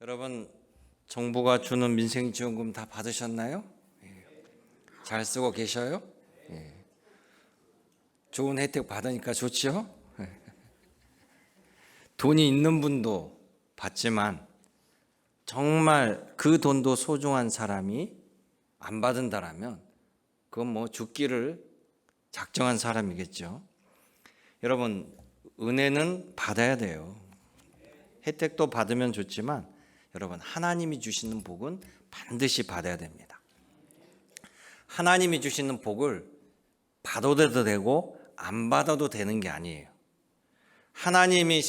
여러분, 정부가 주는 민생지원금 다 받으셨나요? 잘 쓰고 계셔요? 좋은 혜택 받으니까 좋죠? 돈이 있는 분도 받지만 정말 그 돈도 소중한 사람이 안 받은다라면 그건 뭐 죽기를 작정한 사람이겠죠. 여러분, 은혜는 받아야 돼요. 혜택도 받으면 좋지만 여러분, 하나님이 주시는 복은 반드시 받아야 됩니다. 하나님이 주시는 복을 받아도 되고 안 받아도 되는 게 아니에요. 하나님의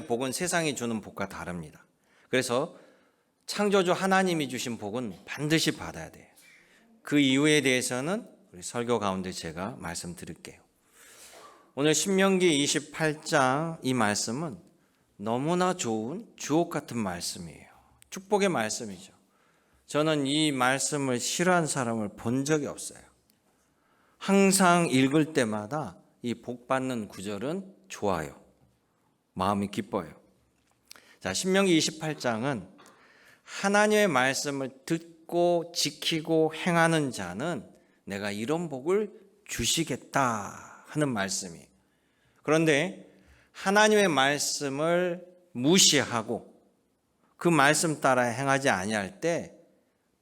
복은 세상이 주는 복과 다릅니다. 그래서 창조주 하나님이 주신 복은 반드시 받아야 돼요. 그 이유에 대해서는 우리 설교 가운데 제가 말씀드릴게요. 오늘 신명기 28장 이 말씀은 너무나 좋은 주옥 같은 말씀이에요. 축복의 말씀이죠. 저는 이 말씀을 싫어하는 사람을 본 적이 없어요. 항상 읽을 때마다 이 복 받는 구절은 좋아요. 마음이 기뻐요. 자, 신명기 28장은 하나님의 말씀을 듣고 지키고 행하는 자는 내가 이런 복을 주시겠다 하는 말씀이에요. 그런데 하나님의 말씀을 무시하고 그 말씀 따라 행하지 아니할 때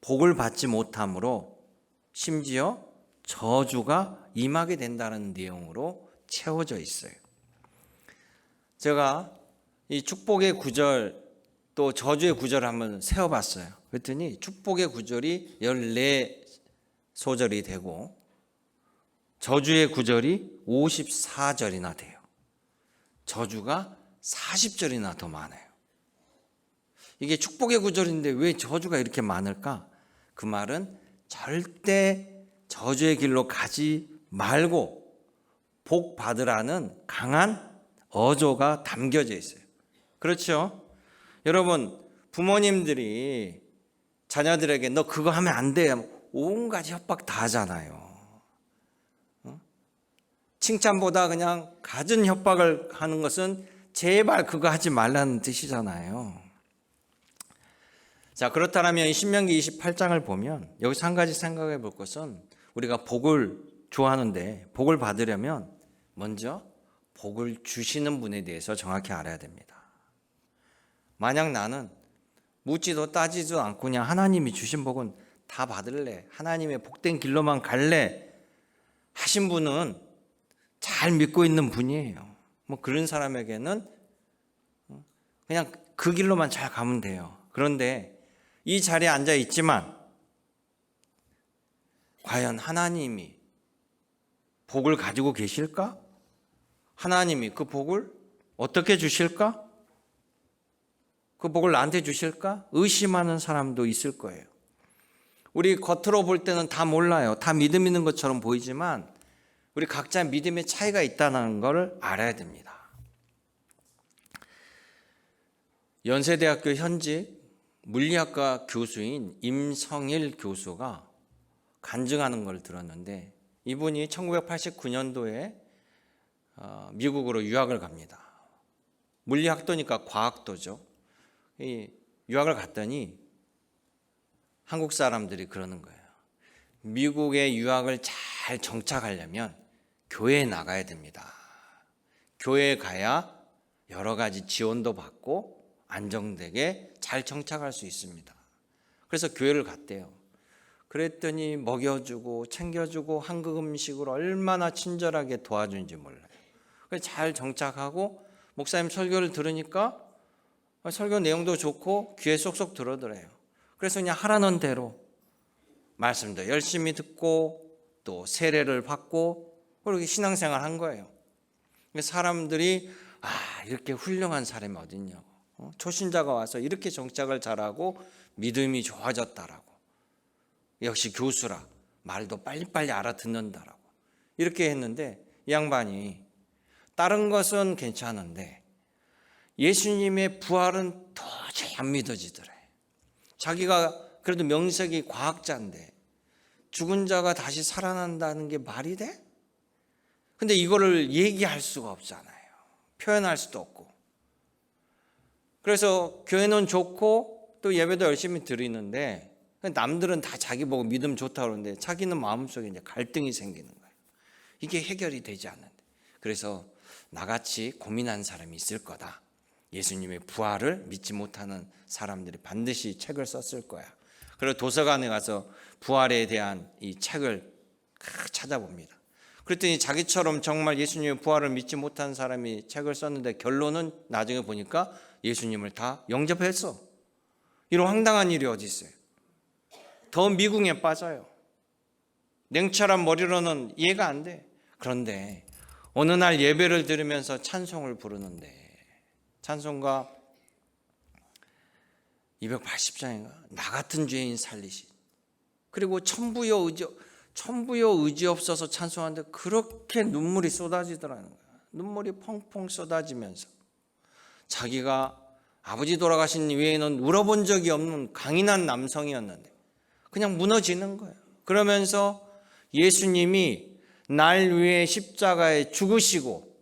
복을 받지 못함으로 심지어 저주가 임하게 된다는 내용으로 채워져 있어요. 제가 이 축복의 구절 또 저주의 구절을 한번 세어봤어요. 그랬더니 축복의 구절이 14소절이 되고 저주의 구절이 54절이나 돼요. 저주가 40절이나 더 많아요. 이게 축복의 구절인데 왜 저주가 이렇게 많을까? 그 말은 절대 저주의 길로 가지 말고 복 받으라는 강한 어조가 담겨져 있어요. 그렇죠? 여러분, 부모님들이 자녀들에게 너 그거 하면 안 돼. 온갖 협박 다 하잖아요. 칭찬보다 그냥 갖은 협박을 하는 것은 제발 그거 하지 말라는 뜻이잖아요. 자, 그렇다면 이 신명기 28장을 보면 여기서 한 가지 생각해 볼 것은 우리가 복을 좋아하는데 복을 받으려면 먼저 복을 주시는 분에 대해서 정확히 알아야 됩니다. 만약 나는 묻지도 따지지도 않고 그냥 하나님이 주신 복은 다 받을래, 하나님의 복된 길로만 갈래 하신 분은 잘 믿고 있는 분이에요. 뭐 그런 사람에게는 그냥 그 길로만 잘 가면 돼요. 그런데 이 자리에 앉아 있지만 과연 하나님이 복을 가지고 계실까? 하나님이 그 복을 어떻게 주실까? 그 복을 나한테 주실까? 의심하는 사람도 있을 거예요. 우리 겉으로 볼 때는 다 몰라요. 다 믿음 있는 것처럼 보이지만 우리 각자 믿음의 차이가 있다는 걸 알아야 됩니다. 연세대학교 현직 물리학과 교수인 임성일 교수가 간증하는 걸 들었는데 이분이 1989년도에 미국으로 유학을 갑니다. 물리학도니까 과학도죠. 유학을 갔더니 한국 사람들이 그러는 거예요. 미국의 유학을 잘 정착하려면 교회에 나가야 됩니다. 교회에 가야 여러 가지 지원도 받고 안정되게 잘 정착할 수 있습니다. 그래서 교회를 갔대요. 그랬더니 먹여주고 챙겨주고 한국 음식으로 얼마나 친절하게 도와주는지 몰라요. 그래서 잘 정착하고 목사님 설교를 들으니까 설교 내용도 좋고 귀에 쏙쏙 들어들어요. 그래서 그냥 하라는 대로 말씀도 열심히 듣고 또 세례를 받고 그렇게 신앙생활 한 거예요. 사람들이 이렇게 훌륭한 사람이 어딨냐고, 초신자가 와서 이렇게 정착을 잘하고 믿음이 좋아졌다라고, 역시 교수라 말도 빨리빨리 알아듣는다라고 이렇게 했는데 이 양반이 다른 것은 괜찮은데 예수님의 부활은 도저히 안 믿어지더래. 자기가 그래도 명색이 과학자인데 죽은 자가 다시 살아난다는 게 말이 돼? 근데 이거를 얘기할 수가 없잖아요. 표현할 수도 없고. 그래서 교회는 좋고 또 예배도 열심히 드리는데 남들은 다 자기 보고 믿음 좋다 그러는데 자기는 마음속에 이제 갈등이 생기는 거예요. 이게 해결이 되지 않는데. 그래서 나같이 고민한 사람이 있을 거다. 예수님의 부활을 믿지 못하는 사람들이 반드시 책을 썼을 거야. 그리고 도서관에 가서 부활에 대한 이 책을 찾아봅니다. 그랬더니 자기처럼 정말 예수님의 부활을 믿지 못한 사람이 책을 썼는데 결론은 나중에 보니까 예수님을 다 영접했어. 이런 황당한 일이 어디 있어요? 더 미궁에 빠져요. 냉철한 머리로는 이해가 안 돼. 그런데 어느 날 예배를 들으면서 찬송을 부르는데 찬송가 280장인가 나 같은 죄인 살리신, 그리고 천부여 의지 없어서 찬송하는데 그렇게 눈물이 쏟아지더라는 거야. 눈물이 펑펑 쏟아지면서 자기가 아버지 돌아가신 이후에는 울어본 적이 없는 강인한 남성이었는데 그냥 무너지는 거예요. 그러면서 예수님이 날 위해 십자가에 죽으시고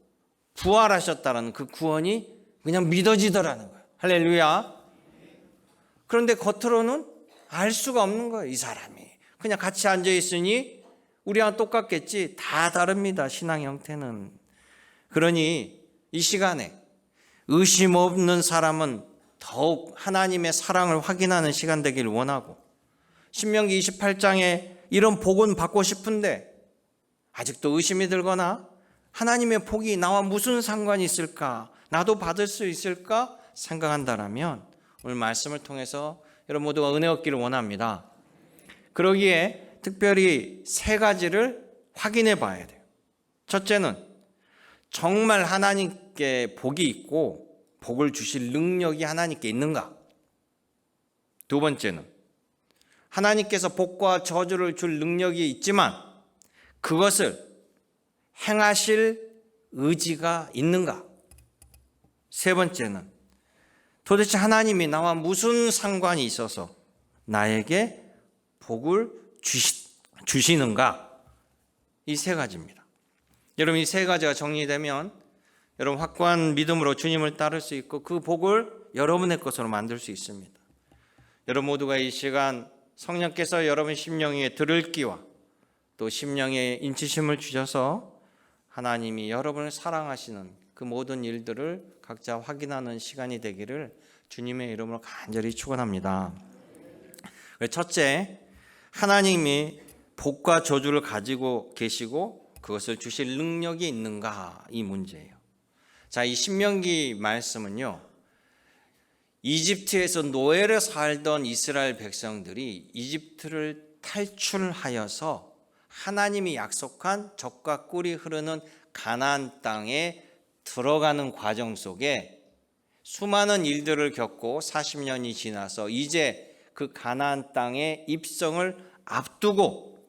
부활하셨다는 그 구원이 그냥 믿어지더라는 거예요. 할렐루야. 그런데 겉으로는 알 수가 없는 거예요. 이 사람이 그냥 같이 앉아 있으니 우리랑 똑같겠지. 다 다릅니다. 신앙 형태는. 그러니 이 시간에 의심 없는 사람은 더욱 하나님의 사랑을 확인하는 시간 되길 원하고, 신명기 28장에 이런 복은 받고 싶은데 아직도 의심이 들거나 하나님의 복이 나와 무슨 상관이 있을까, 나도 받을 수 있을까 생각한다면 오늘 말씀을 통해서 여러분 모두가 은혜 얻기를 원합니다. 그러기에 특별히 세 가지를 확인해 봐야 돼요. 첫째는 정말 하나님께 복이 있고 복을 주실 능력이 하나님께 있는가? 두 번째는 하나님께서 복과 저주를 줄 능력이 있지만 그것을 행하실 의지가 있는가? 세 번째는 도대체 하나님이 나와 무슨 상관이 있어서 나에게 복을 주시는가? 이 세 가지입니다. 여러분 이 세 가지가 정리되면 여러분 확고한 믿음으로 주님을 따를 수 있고 그 복을 여러분의 것으로 만들 수 있습니다. 여러분 모두가 이 시간 성령께서 여러분 심령에 들을 귀와 또 심령에 인치심을 주셔서 하나님이 여러분을 사랑하시는 그 모든 일들을 각자 확인하는 시간이 되기를 주님의 이름으로 간절히 축원합니다. 첫째, 하나님이 복과 저주를 가지고 계시고 그것을 주실 능력이 있는가, 이 문제예요. 자, 이 신명기 말씀은요, 이집트에서 노예로 살던 이스라엘 백성들이 이집트를 탈출하여서 하나님이 약속한 젖과 꿀이 흐르는 가나안 땅에 들어가는 과정 속에 수많은 일들을 겪고 40년이 지나서 이제 그 가나안 땅의 입성을 앞두고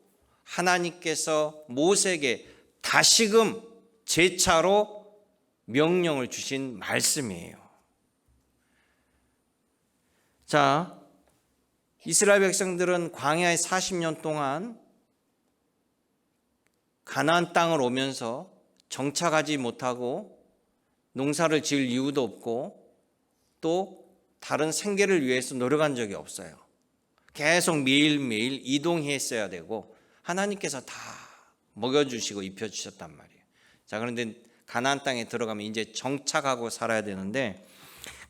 하나님께서 모세에게 다시금 재차로 명령을 주신 말씀이에요. 자, 이스라엘 백성들은 광야에 40년 동안 가나안 땅을 오면서 정착하지 못하고 농사를 지을 이유도 없고 또 다른 생계를 위해서 노력한 적이 없어요. 계속 매일매일 이동했어야 되고 하나님께서 다 먹여주시고 입혀주셨단 말이에요. 자, 그런데 가나안 땅에 들어가면 이제 정착하고 살아야 되는데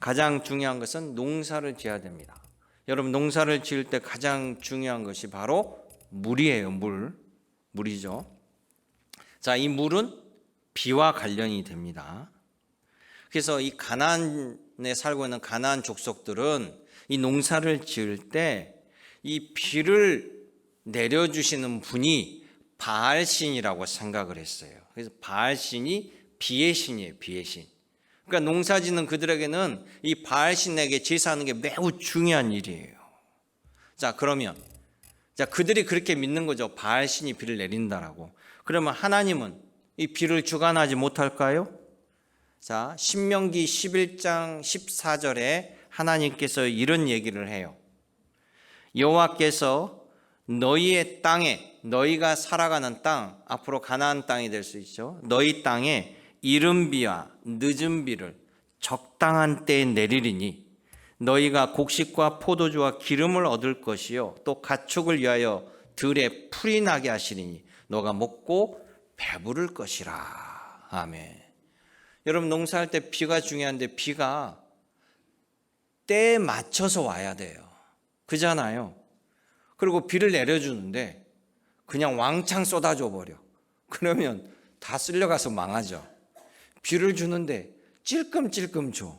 가장 중요한 것은 농사를 지어야 됩니다. 여러분 농사를 지을 때 가장 중요한 것이 바로 물이에요. 물이죠. 자, 이 물은 비와 관련이 됩니다. 그래서 이 가나안에 살고 있는 가나안 족속들은 이 농사를 지을 때 이 비를 내려주시는 분이 바알신이라고 생각을 했어요. 그래서 바알신이 비의 신이에요. 비의 신. 그러니까 농사 짓는 그들에게는 이 바알신에게 제사하는 게 매우 중요한 일이에요. 자, 그러면 그들이 그렇게 믿는 거죠. 바알신이 비를 내린다라고. 그러면 하나님은 이 비를 주관하지 못할까요? 자, 신명기 11장 14절에 하나님께서 이런 얘기를 해요. 여호와께서 너희의 땅에, 너희가 살아가는 땅, 앞으로 가나안 땅이 될 수 있죠. 너희 땅에 이른 비와 늦은 비를 적당한 때에 내리리니 너희가 곡식과 포도주와 기름을 얻을 것이요 또 가축을 위하여 들에 풀이 나게 하시리니 너가 먹고 배부를 것이라. 아멘. 여러분, 농사할 때 비가 중요한데 비가 때에 맞춰서 와야 돼요. 그잖아요. 그리고 비를 내려주는데 그냥 왕창 쏟아줘 버려. 그러면 다 쓸려가서 망하죠. 비를 주는데 찔끔찔끔 줘.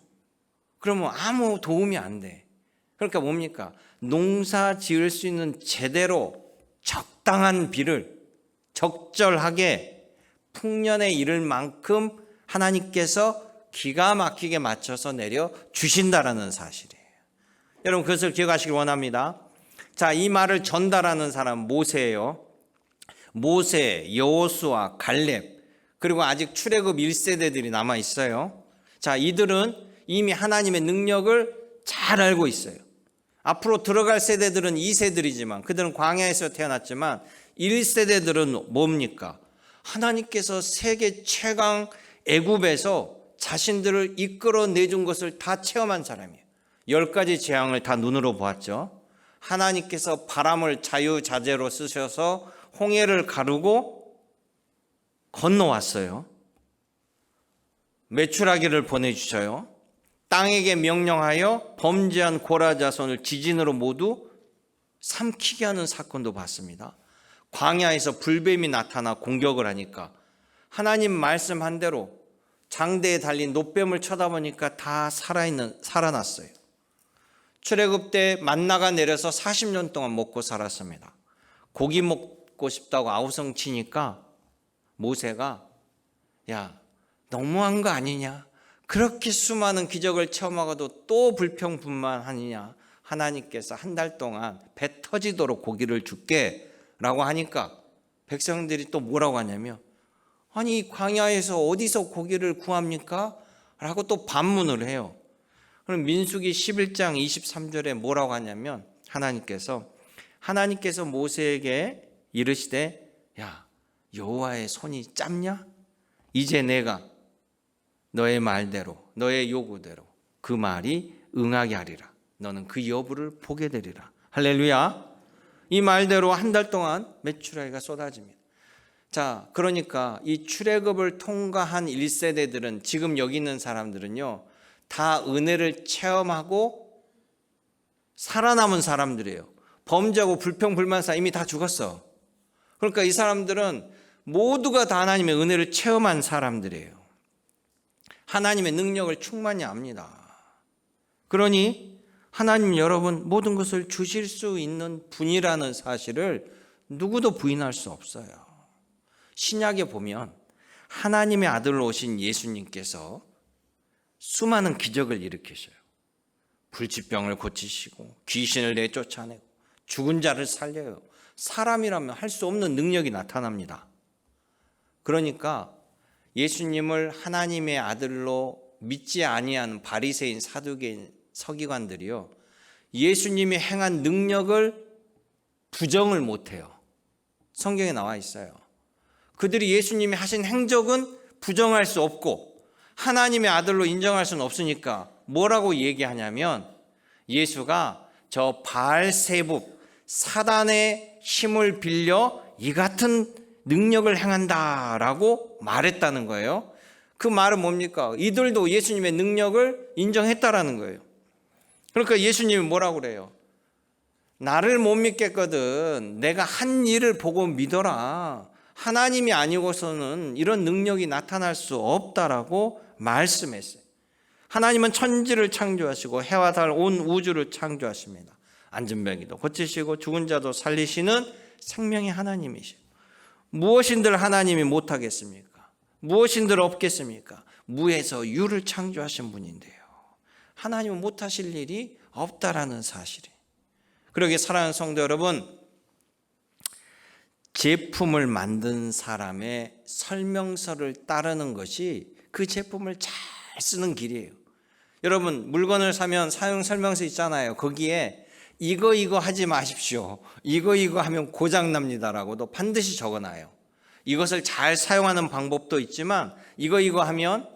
그러면 아무 도움이 안 돼. 그러니까 뭡니까? 농사 지을 수 있는 제대로 적당한 비를 적절하게 풍년에 이를 만큼 하나님께서 기가 막히게 맞춰서 내려 주신다라는 사실이에요. 여러분, 그것을 기억하시길 원합니다. 자, 이 말을 전달하는 사람은 모세예요. 모세, 여호수아, 갈렙, 그리고 아직 출애굽 1세대들이 남아 있어요. 자, 이들은 이미 하나님의 능력을 잘 알고 있어요. 앞으로 들어갈 세대들은 2세들이지만 그들은 광야에서 태어났지만 1세대들은 뭡니까? 하나님께서 세계 최강 애굽에서 자신들을 이끌어내준 것을 다 체험한 사람이에요. 10가지 재앙을 다 눈으로 보았죠. 하나님께서 바람을 자유자재로 쓰셔서 홍해를 가르고 건너왔어요. 메추라기를 보내주셔요. 땅에게 명령하여 범죄한 고라 자손을 지진으로 모두 삼키게 하는 사건도 봤습니다. 광야에서 불뱀이 나타나 공격을 하니까 하나님 말씀한 대로 장대에 달린 노뱀을 쳐다보니까 다 살아났어요. 출애굽 때 만나가 내려서 40년 동안 먹고 살았습니다. 고기 먹고 싶다고 아우성 치니까 모세가 야, 너무한 거 아니냐? 그렇게 수많은 기적을 체험하고도 또 불평불만하느냐? 하나님께서 한 달 동안 배 터지도록 고기를 줄게 라고 하니까 백성들이 또 뭐라고 하냐면 아니, 광야에서 어디서 고기를 구합니까? 라고 또 반문을 해요. 그럼 민수기 11장 23절에 뭐라고 하냐면 하나님께서 모세에게 이르시되 야, 여호와의 손이 짧냐? 이제 내가 너의 말대로 너의 요구대로 그 말이 응하게 하리라. 너는 그 여부를 보게 되리라. 할렐루야. 이 말대로 한 달 동안 메추라기가 쏟아집니다. 자, 그러니까 이 출애굽을 통과한 1세대들은 지금 여기 있는 사람들은요 다 은혜를 체험하고 살아남은 사람들이에요. 범죄하고 불평불만사 이미 다 죽었어. 그러니까 이 사람들은 모두가 다 하나님의 은혜를 체험한 사람들이에요. 하나님의 능력을 충만히 압니다. 그러니 하나님 여러분 모든 것을 주실 수 있는 분이라는 사실을 누구도 부인할 수 없어요. 신약에 보면 하나님의 아들로 오신 예수님께서 수많은 기적을 일으키셔요. 불치병을 고치시고 귀신을 내쫓아내고 죽은 자를 살려요. 사람이라면 할 수 없는 능력이 나타납니다. 그러니까 예수님을 하나님의 아들로 믿지 아니하는 바리새인, 사두개인, 서기관들이요 예수님이 행한 능력을 부정을 못해요. 성경에 나와 있어요. 그들이 예수님이 하신 행적은 부정할 수 없고 하나님의 아들로 인정할 수는 없으니까 뭐라고 얘기하냐면 예수가 저 바알세붑 사단의 힘을 빌려 이 같은 능력을 행한다라고 말했다는 거예요. 그 말은 뭡니까? 이들도 예수님의 능력을 인정했다라는 거예요. 그러니까 예수님이 뭐라고 그래요? 나를 못 믿겠거든. 내가 한 일을 보고 믿어라. 하나님이 아니고서는 이런 능력이 나타날 수 없다라고 말씀했어요. 하나님은 천지를 창조하시고 해와 달 온 우주를 창조하십니다. 안전병이도 고치시고 죽은 자도 살리시는 생명의 하나님이시고 무엇인들 하나님이 못하겠습니까? 무엇인들 없겠습니까? 무에서 유를 창조하신 분인데요. 하나님은 못하실 일이 없다라는 사실이에요. 그러기에 사랑하는 성도 여러분, 제품을 만든 사람의 설명서를 따르는 것이 그 제품을 잘 쓰는 길이에요. 여러분, 물건을 사면 사용 설명서 있잖아요. 거기에 이거 하지 마십시오. 이거 하면 고장납니다라고도 반드시 적어놔요. 이것을 잘 사용하는 방법도 있지만 이거 하면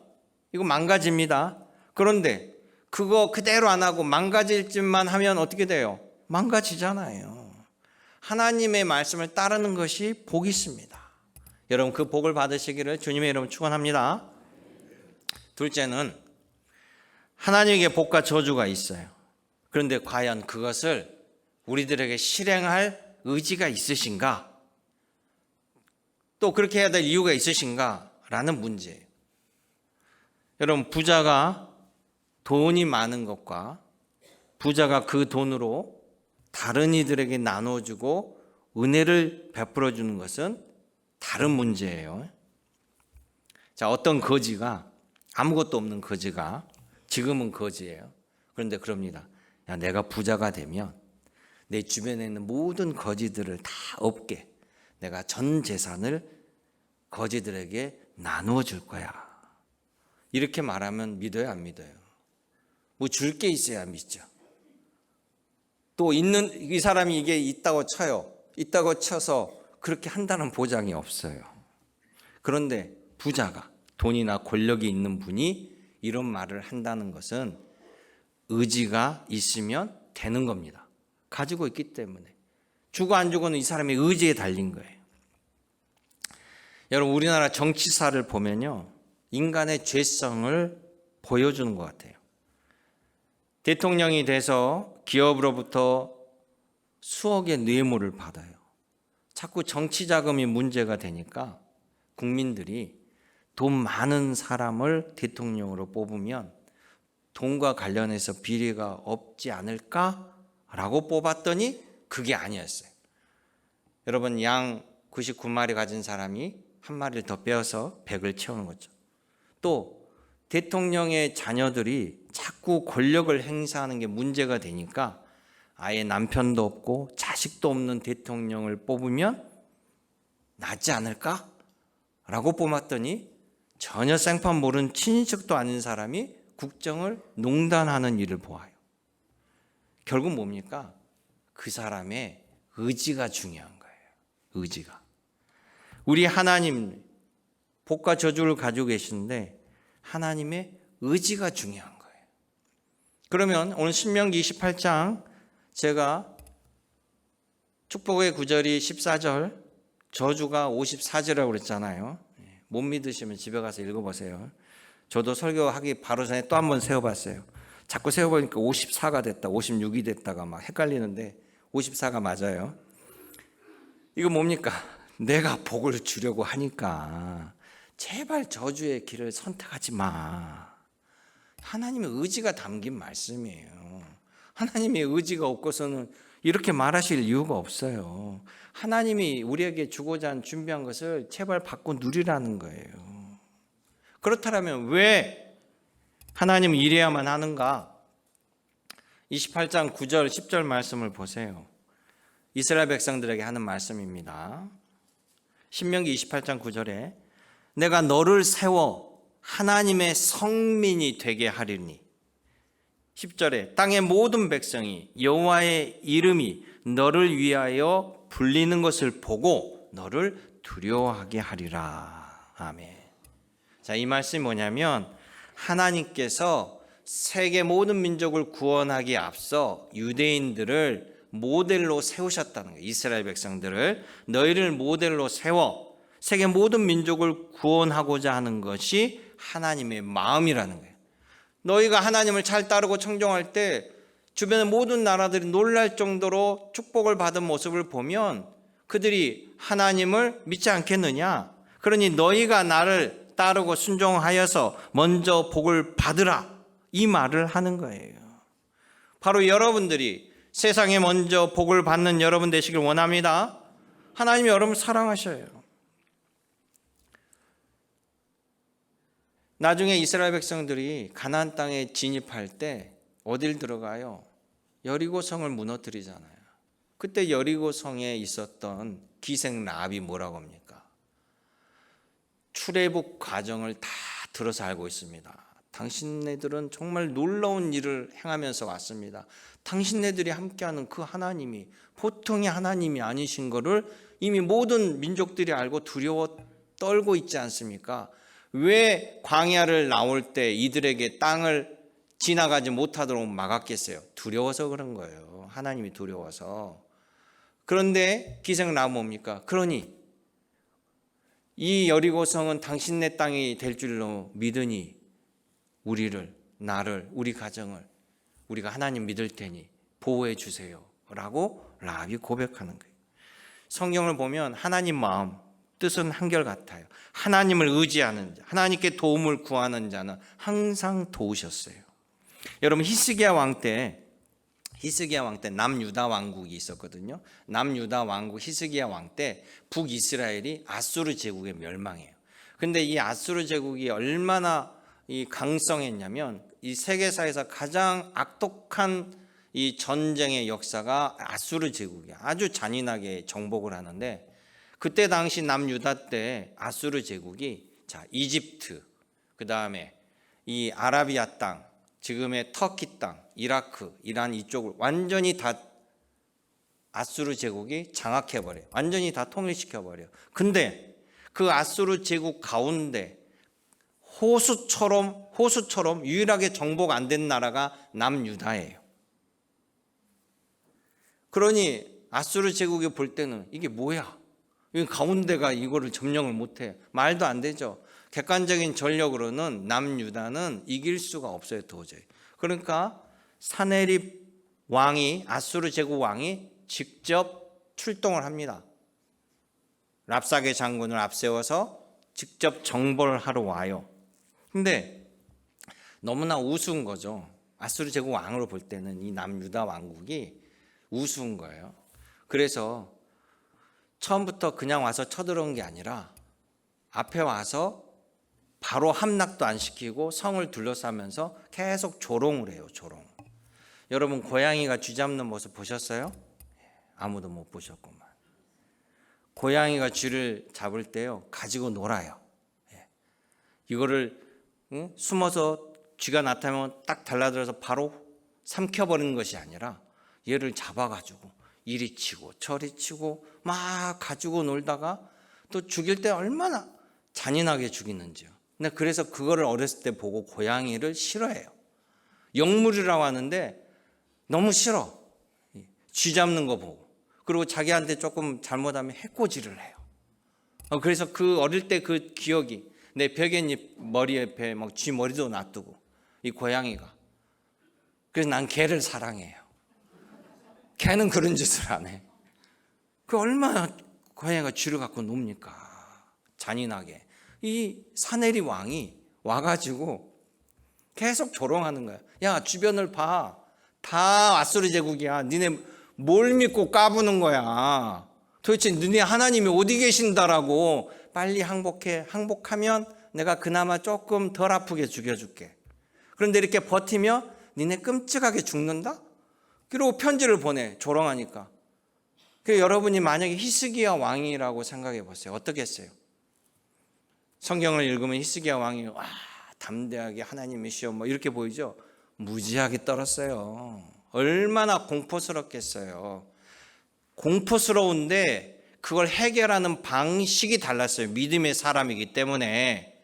이거 망가집니다. 그런데 그거 그대로 안 하고 망가질 짓만 하면 어떻게 돼요? 망가지잖아요. 하나님의 말씀을 따르는 것이 복이 있습니다. 여러분 그 복을 받으시기를 주님의 이름으로 축원합니다. 둘째는 하나님에게 복과 저주가 있어요. 그런데 과연 그것을 우리들에게 실행할 의지가 있으신가? 또 그렇게 해야 될 이유가 있으신가? 라는 문제예요. 여러분 부자가 돈이 많은 것과 부자가 그 돈으로 다른 이들에게 나눠주고 은혜를 베풀어 주는 것은 다른 문제예요. 자, 어떤 거지가 아무것도 없는 거지가 지금은 거지예요. 그런데 그럽니다. 야, 내가 부자가 되면 내 주변에 있는 모든 거지들을 다 없게 내가 전 재산을 거지들에게 나누어 줄 거야. 이렇게 말하면 믿어요, 안 믿어요? 뭐 줄 게 있어야 믿죠. 또 있는 이 사람이 이게 있다고 쳐요. 있다고 쳐서 그렇게 한다는 보장이 없어요. 그런데 부자가 돈이나 권력이 있는 분이 이런 말을 한다는 것은 의지가 있으면 되는 겁니다. 가지고 있기 때문에. 주고 안 주고는 이 사람의 의지에 달린 거예요. 여러분 우리나라 정치사를 보면요. 인간의 죄성을 보여주는 것 같아요. 대통령이 돼서 기업으로부터 수억의 뇌물을 받아요. 자꾸 정치 자금이 문제가 되니까 국민들이 돈 많은 사람을 대통령으로 뽑으면 돈과 관련해서 비리가 없지 않을까라고 뽑았더니 그게 아니었어요. 여러분 양 99마리 가진 사람이 한 마리를 더 빼어서 100을 채우는 거죠. 또 대통령의 자녀들이 자꾸 권력을 행사하는 게 문제가 되니까 아예 남편도 없고 자식도 없는 대통령을 뽑으면 낫지 않을까? 라고 뽑았더니 전혀 생판 모르는 친인척도 아닌 사람이 국정을 농단하는 일을 보아요. 결국 뭡니까? 그 사람의 의지가 중요한 거예요. 의지가. 우리 하나님 복과 저주를 가지고 계시는데 하나님의 의지가 중요한 거예요. 그러면 오늘 신명기 28장 제가 축복의 구절이 14절 저주가 54절이라고 그랬잖아요. 못 믿으시면 집에 가서 읽어보세요. 저도 설교하기 바로 전에 또 한 번 세어봤어요. 자꾸 세어보니까 54가 됐다 56이 됐다가 막 헷갈리는데 54가 맞아요. 이거 뭡니까? 내가 복을 주려고 하니까 제발 저주의 길을 선택하지 마. 하나님의 의지가 담긴 말씀이에요. 하나님의 의지가 없고서는 이렇게 말하실 이유가 없어요. 하나님이 우리에게 주고자 준비한 것을 제발 받고 누리라는 거예요. 그렇다면 왜 하나님은 이래야만 하는가? 28장 9절 10절 말씀을 보세요. 이스라엘 백성들에게 하는 말씀입니다. 신명기 28장 9절에 내가 너를 세워 하나님의 성민이 되게 하리니 10절에 땅의 모든 백성이 여호와의 이름이 너를 위하여 불리는 것을 보고 너를 두려워하게 하리라. 아멘. 자, 이 말씀이 뭐냐면 하나님께서 세계 모든 민족을 구원하기에 앞서 유대인들을 모델로 세우셨다는 거예요. 이스라엘 백성들을 너희를 모델로 세워 세계 모든 민족을 구원하고자 하는 것이 하나님의 마음이라는 거예요. 너희가 하나님을 잘 따르고 청종할 때 주변의 모든 나라들이 놀랄 정도로 축복을 받은 모습을 보면 그들이 하나님을 믿지 않겠느냐? 그러니 너희가 나를 따르고 순종하여서 먼저 복을 받으라. 이 말을 하는 거예요. 바로 여러분들이 세상에 먼저 복을 받는 여러분 되시길 원합니다. 하나님이 여러분을 사랑하셔요. 나중에 이스라엘 백성들이 가나안 땅에 진입할 때 어딜 들어가요? 여리고성을 무너뜨리잖아요. 그때 여리고성에 있었던 기생 라합이 뭐라고 합니까? 출애굽 과정을 다 들어서 알고 있습니다. 당신네들은 정말 놀라운 일을 행하면서 왔습니다. 당신네들이 함께하는 그 하나님이 보통의 하나님이 아니신 것을 이미 모든 민족들이 알고 두려워 떨고 있지 않습니까? 왜 광야를 나올 때 이들에게 땅을 지나가지 못하도록 막았겠어요? 두려워서 그런 거예요. 하나님이 두려워서. 그런데 기생나무 뭡니까? 그러니 이 여리고성은 당신네 땅이 될 줄로 믿으니 우리를, 나를, 우리 가정을 우리가 하나님 믿을 테니 보호해 주세요 라고 라합이 고백하는 거예요. 성경을 보면 하나님 마음, 뜻은 한결같아요. 하나님을 의지하는 자, 하나님께 도움을 구하는 자는 항상 도우셨어요. 여러분 히스기야 왕 때 남유다 왕국이 있었거든요. 남유다 왕국 히스기야 왕 때 북이스라엘이 아수르 제국에 멸망해요. 근데 이 아수르 제국이 얼마나 이 강성했냐면 이 세계사에서 가장 악독한 이 전쟁의 역사가 아수르 제국이야. 아주 잔인하게 정복을 하는데 그때 당시 남유다 때 아수르 제국이 이집트, 그다음에 이 아라비아 땅, 지금의 터키 땅, 이라크, 이란 이쪽을 완전히 다 아수르 제국이 장악해버려요. 완전히 다 통일시켜버려요. 근데 그 아수르 제국 가운데 호수처럼 유일하게 정복 안 된 나라가 남유다예요. 그러니 아수르 제국이 볼 때는 이게 뭐야? 이 가운데가 이거를 점령을 못해. 말도 안 되죠. 객관적인 전력으로는 남유다는 이길 수가 없어요, 도저히. 그러니까 사네립 왕이, 아수르 제국 왕이 직접 출동을 합니다. 랍사게 장군을 앞세워서 직접 정벌을 하러 와요. 근데 너무나 우스운 거죠. 아수르 제국 왕으로 볼 때는 이 남유다 왕국이 우스운 거예요. 그래서 처음부터 그냥 와서 쳐들어온 게 아니라 앞에 와서 바로 함락도 안 시키고 성을 둘러싸면서 계속 조롱을 해요. 조롱. 여러분 고양이가 쥐 잡는 모습 보셨어요? 아무도 못 보셨구만. 고양이가 쥐를 잡을 때요 가지고 놀아요. 이거를 숨어서 쥐가 나타나면 딱 달라들어서 바로 삼켜버리는 것이 아니라 얘를 잡아가지고 이리 치고 저리 치고 막 가지고 놀다가 또 죽일 때 얼마나 잔인하게 죽이는지요. 근데 그래서 그거를 어렸을 때 보고 고양이를 싫어해요. 영물이라고 하는데 너무 싫어. 쥐 잡는 거 보고. 그리고 자기한테 조금 잘못하면 해코지를 해요. 그래서 그 어릴 때 그 기억이 내 벽앤잎 머리 옆에 막 쥐 머리도 놔두고 이 고양이가. 그래서 난 개를 사랑해요. 개는 그런 짓을 안 해. 그 얼마나 고양이가 쥐를 갖고 놉니까? 잔인하게. 이 사네립 왕이 와가지고 계속 조롱하는 거야. 야 주변을 봐. 다 아수르 제국이야. 니네 뭘 믿고 까부는 거야. 도대체 너네 하나님이 어디 계신다라고. 빨리 항복해. 항복하면 내가 그나마 조금 덜 아프게 죽여줄게. 그런데 이렇게 버티면 니네 끔찍하게 죽는다? 그리고 편지를 보내. 조롱하니까. 그래서 여러분이 만약에 히스기야 왕이라고 생각해 보세요. 어떻게 했어요? 성경을 읽으면 히스기야 왕이 와 담대하게 하나님이시여 뭐 이렇게 보이죠? 무지하게 떨었어요. 얼마나 공포스럽겠어요. 공포스러운데 그걸 해결하는 방식이 달랐어요. 믿음의 사람이기 때문에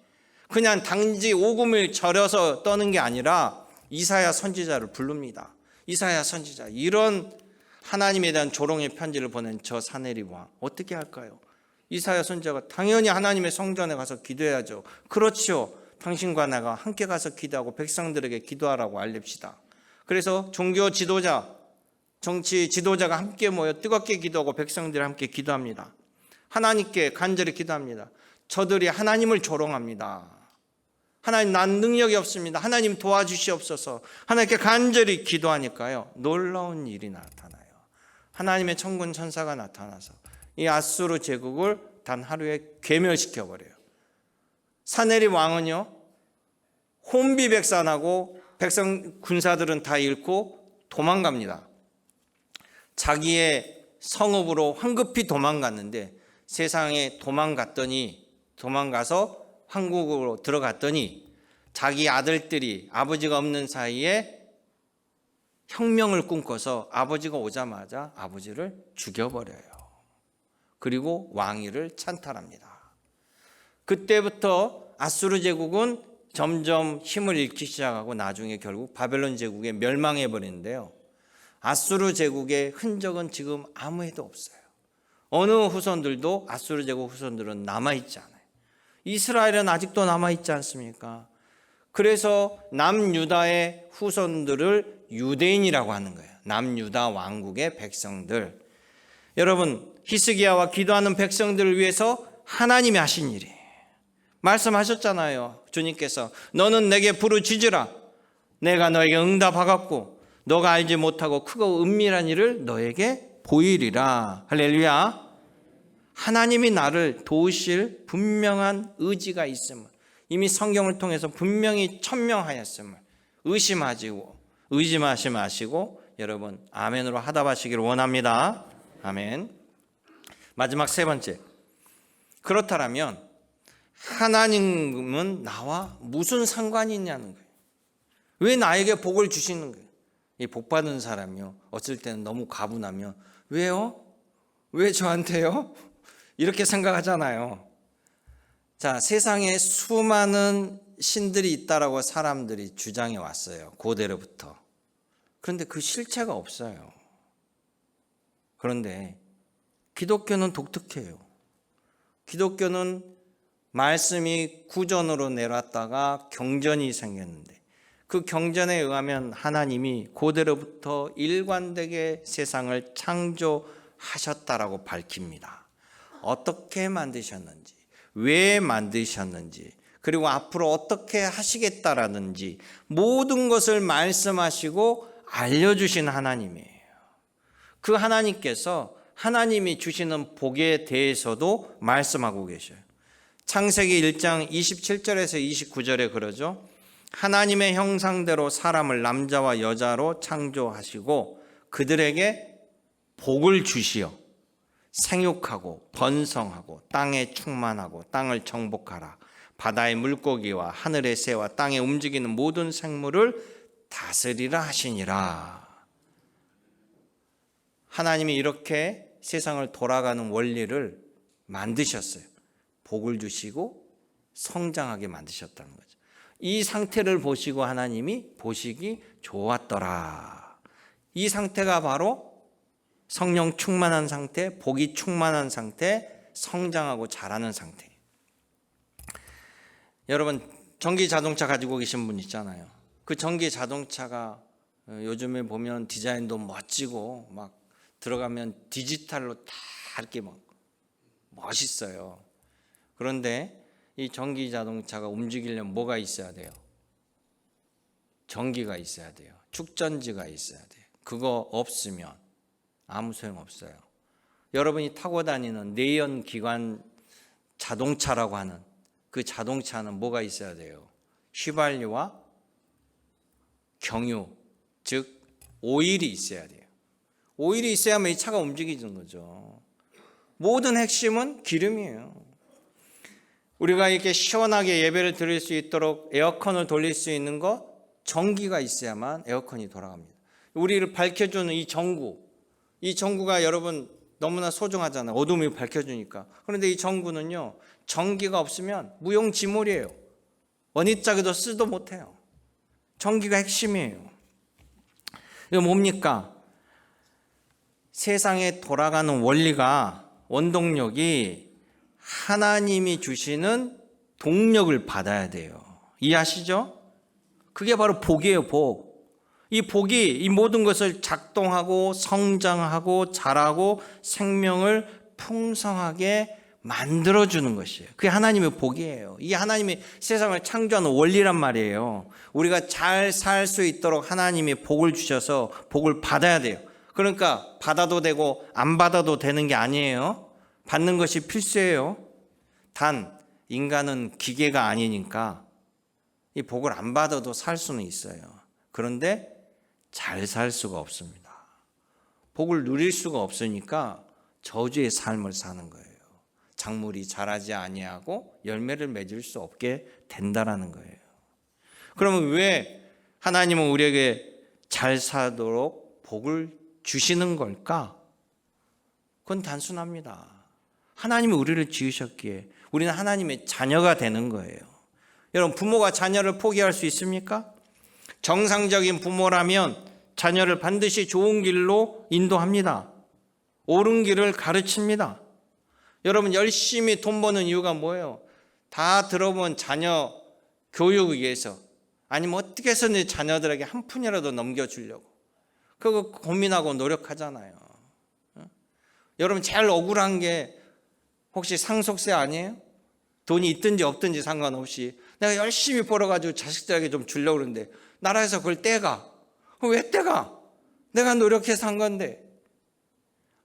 그냥 단지 오금을 절여서 떠는 게 아니라 이사야 선지자를 부릅니다. 이사야 선지자, 이런 하나님에 대한 조롱의 편지를 보낸 저 사네립 왕 어떻게 할까요? 이사야 선지자가 당연히 하나님의 성전에 가서 기도해야죠. 그렇죠. 당신과 내가 함께 가서 기도하고 백성들에게 기도하라고 알립시다. 그래서 종교 지도자, 정치 지도자가 함께 모여 뜨겁게 기도하고 백성들이 함께 기도합니다. 하나님께 간절히 기도합니다. 저들이 하나님을 조롱합니다. 하나님 난 능력이 없습니다. 하나님 도와주시옵소서. 하나님께 간절히 기도하니까요 놀라운 일이 나타나요. 하나님의 천군 천사가 나타나서 이 아수르 제국을 단 하루에 괴멸시켜버려요. 사네립 왕은요 혼비백산하고 백성 군사들은 다 잃고 도망갑니다. 자기의 성읍으로 황급히 도망갔는데 세상에 도망가서 황국으로 들어갔더니 자기 아들들이 아버지가 없는 사이에 혁명을 꿈꿔서 아버지가 오자마자 아버지를 죽여버려요. 그리고 왕위를 찬탈합니다. 그때부터 아수르 제국은 점점 힘을 잃기 시작하고 나중에 결국 바벨론 제국에 멸망해 버리는데요. 아수르 제국의 흔적은 지금 아무에도 없어요. 어느 후손들도 아수르 제국 후손들은 남아있지 않아요. 이스라엘은 아직도 남아있지 않습니까? 그래서 남유다의 후손들을 유대인이라고 하는 거예요. 남유다 왕국의 백성들. 여러분, 히스기야와 기도하는 백성들을 위해서 하나님이 하신 일이에요. 말씀하셨잖아요. 주님께서 너는 내게 부르짖으라. 내가 너에게 응답하겠고 너가 알지 못하고 크고 은밀한 일을 너에게 보이리라. 할렐루야. 하나님이 나를 도우실 분명한 의지가 있음을, 이미 성경을 통해서 분명히 천명하였음을 의심하지 마시고 여러분 아멘으로 하답하시기를 원합니다. 아멘. 마지막 세 번째, 그렇다면 하나님은 나와 무슨 상관이 있냐는 거예요. 왜 나에게 복을 주시는 거예요? 이 복 받은 사람이요, 어쩔 때는 너무 가분하면 왜요? 왜 저한테요? 이렇게 생각하잖아요. 자, 세상에 수많은 신들이 있다라고 사람들이 주장해 왔어요. 고대로부터. 그런데 그 실체가 없어요. 그런데 기독교는 독특해요. 기독교는 말씀이 구전으로 내려왔다가 경전이 생겼는데 그 경전에 의하면 하나님이 고대로부터 일관되게 세상을 창조하셨다라고 밝힙니다. 어떻게 만드셨는지, 왜 만드셨는지, 그리고 앞으로 어떻게 하시겠다라든지 모든 것을 말씀하시고 알려주신 하나님이에요. 그 하나님께서 하나님이 주시는 복에 대해서도 말씀하고 계셔요. 창세기 1장 27절에서 29절에 그러죠. 하나님의 형상대로 사람을 남자와 여자로 창조하시고 그들에게 복을 주시어 생육하고 번성하고 땅에 충만하고 땅을 정복하라. 바다의 물고기와 하늘의 새와 땅에 움직이는 모든 생물을 다스리라 하시니라. 하나님이 이렇게 세상을 돌아가는 원리를 만드셨어요. 복을 주시고 성장하게 만드셨다는 거죠. 이 상태를 보시고 하나님이 보시기 좋았더라. 이 상태가 바로 성령 충만한 상태, 복이 충만한 상태, 성장하고 자라는 상태예요. 여러분, 전기 자동차 가지고 계신 분 있잖아요. 그 전기 자동차가 요즘에 보면 디자인도 멋지고 막 들어가면 디지털로 다 이렇게 막 멋있어요. 그런데 이 전기 자동차가 움직이려면 뭐가 있어야 돼요? 전기가 있어야 돼요. 축전지가 있어야 돼요. 그거 없으면 아무 소용 없어요. 여러분이 타고 다니는 내연기관 자동차라고 하는 그 자동차는 뭐가 있어야 돼요? 휘발유와 경유, 즉 오일이 있어야 돼요. 오일이 있어야만 이 차가 움직이는 거죠. 모든 핵심은 기름이에요. 우리가 이렇게 시원하게 예배를 드릴 수 있도록 에어컨을 돌릴 수 있는 거 전기가 있어야만 에어컨이 돌아갑니다. 우리를 밝혀주는 이 전구가 여러분 너무나 소중하잖아요. 어둠이 밝혀주니까. 그런데 이 전구는요, 전기가 없으면 무용지물이에요. 원위짝에도 쓰도 못해요. 전기가 핵심이에요. 이거 뭡니까? 세상에 돌아가는 원리가, 원동력이 하나님이 주시는 동력을 받아야 돼요. 이해하시죠? 그게 바로 복이에요, 복. 이 복이 이 모든 것을 작동하고 성장하고 자라고 생명을 풍성하게 만들어주는 것이에요. 그게 하나님의 복이에요. 이게 하나님이 세상을 창조하는 원리란 말이에요. 우리가 잘 살 수 있도록 하나님이 복을 주셔서 복을 받아야 돼요. 그러니까 받아도 되고 안 받아도 되는 게 아니에요. 받는 것이 필수예요. 단 인간은 기계가 아니니까 이 복을 안 받아도 살 수는 있어요. 그런데 잘 살 수가 없습니다. 복을 누릴 수가 없으니까 저주의 삶을 사는 거예요. 작물이 자라지 아니하고 열매를 맺을 수 없게 된다라는 거예요. 그러면 왜 하나님은 우리에게 잘 살도록 복을 주시는 걸까? 그건 단순합니다. 하나님이 우리를 지으셨기에 우리는 하나님의 자녀가 되는 거예요. 여러분, 부모가 자녀를 포기할 수 있습니까? 정상적인 부모라면 자녀를 반드시 좋은 길로 인도합니다. 옳은 길을 가르칩니다. 여러분, 열심히 돈 버는 이유가 뭐예요? 다 들어본 자녀 교육 위해서, 아니면 어떻게 해서 내 자녀들에게 한 푼이라도 넘겨주려고 그거 고민하고 노력하잖아요. 여러분, 제일 억울한 게 혹시 상속세 아니에요? 돈이 있든지 없든지 상관없이 내가 열심히 벌어가지고 자식들에게 좀 주려고 그러는데 나라에서 그걸 떼가. 왜 떼가? 내가 노력해서 한 건데.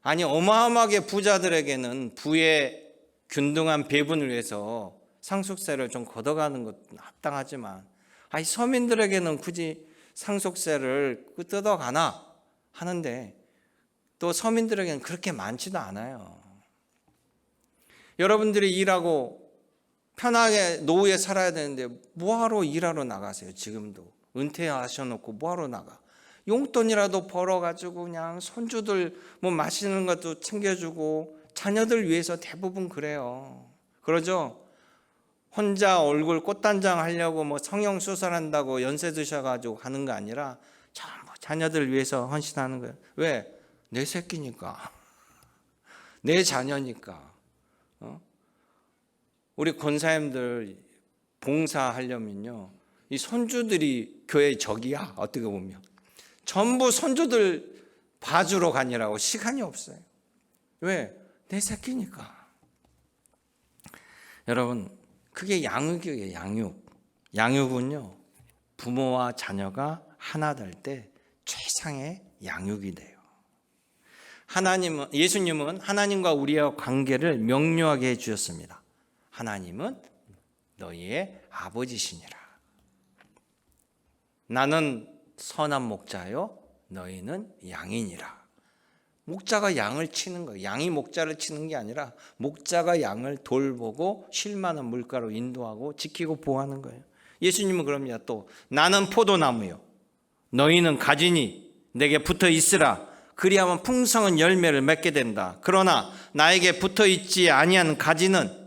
아니, 어마어마하게 부자들에게는 부의 균등한 배분을 위해서 상속세를 좀 걷어가는 것도 합당하지만, 아니, 서민들에게는 굳이 상속세를 뜯어가나 하는데 또 서민들에게는 그렇게 많지도 않아요. 여러분들이 일하고 편하게 노후에 살아야 되는데 뭐하러 일하러 나가세요? 지금도 은퇴하셔놓고 뭐하러 나가? 용돈이라도 벌어가지고 그냥 손주들 뭐 맛있는 것도 챙겨주고 자녀들 위해서 대부분 그래요. 그러죠? 혼자 얼굴 꽃단장 하려고 뭐 성형수술한다고 연세 드셔가지고 하는 거 아니라 전부 자녀들 위해서 헌신하는 거예요. 왜? 내 새끼니까. 내 자녀니까. 우리 권사님들 봉사하려면요, 이 손주들이 교회의 적이야. 어떻게 보면 전부 손주들 봐주러 가느라고 시간이 없어요. 왜? 내 새끼니까. 여러분, 그게 양육이에요. 양육은요, 부모와 자녀가 하나 될 때 최상의 양육이 돼요. 예수님은 하나님과 우리의 관계를 명료하게 해주셨습니다. 하나님은 너희의 아버지시니라. 나는 선한 목자요, 너희는 양이니라. 목자가 양을 치는 거예요. 양이 목자를 치는 게 아니라 목자가 양을 돌보고 쉴만한 물가로 인도하고 지키고 보호하는 거예요. 예수님은 그럽니다. 또 나는 포도나무요, 너희는 가지니 내게 붙어 있으라. 그리하면 풍성한 열매를 맺게 된다. 그러나 나에게 붙어 있지 아니한 가지는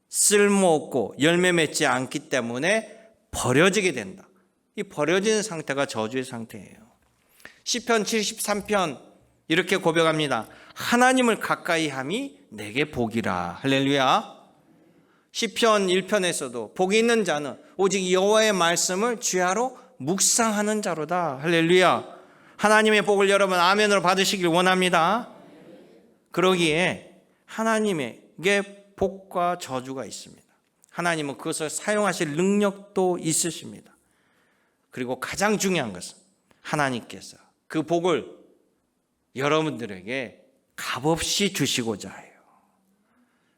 쓸모없고 열매 맺지 않기 때문에 버려지게 된다. 이 버려지는 상태가 저주의 상태예요. 시편 73편 이렇게 고백합니다. 하나님을 가까이 함이 내게 복이라. 할렐루야. 시편 1편에서도 복이 있는 자는 오직 여호와의 말씀을 주야로 묵상하는 자로다. 할렐루야. 하나님의 복을 여러분 아멘으로 받으시길 원합니다. 그러기에 하나님에게 복과 저주가 있습니다. 하나님은 그것을 사용하실 능력도 있으십니다. 그리고 가장 중요한 것은 하나님께서 그 복을 여러분들에게 값없이 주시고자 해요.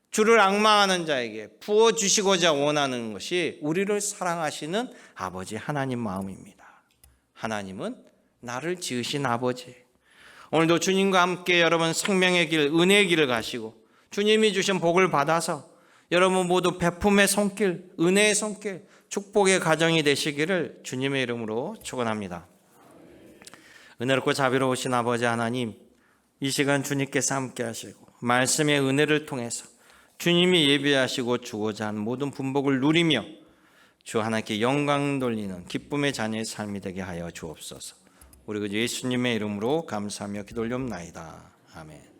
주를 앙망하는 자에게 부어주시고자 원하는 것이 우리를 사랑하시는 아버지 하나님 마음입니다. 하나님은 나를 지으신 아버지. 오늘도 주님과 함께 여러분 생명의 길, 은혜의 길을 가시고 주님이 주신 복을 받아서 여러분 모두 베품의 손길, 은혜의 손길, 축복의 가정이 되시기를 주님의 이름으로 축원합니다. 은혜롭고 자비로우신 아버지 하나님, 이 시간 주님께서 함께 하시고 말씀의 은혜를 통해서 주님이 예비하시고 주고자 한 모든 분복을 누리며 주 하나님께 영광 돌리는 기쁨의 자녀의 삶이 되게 하여 주옵소서. 우리 그 예수님의 이름으로 감사하며 기도 올리옵나이다. 아멘.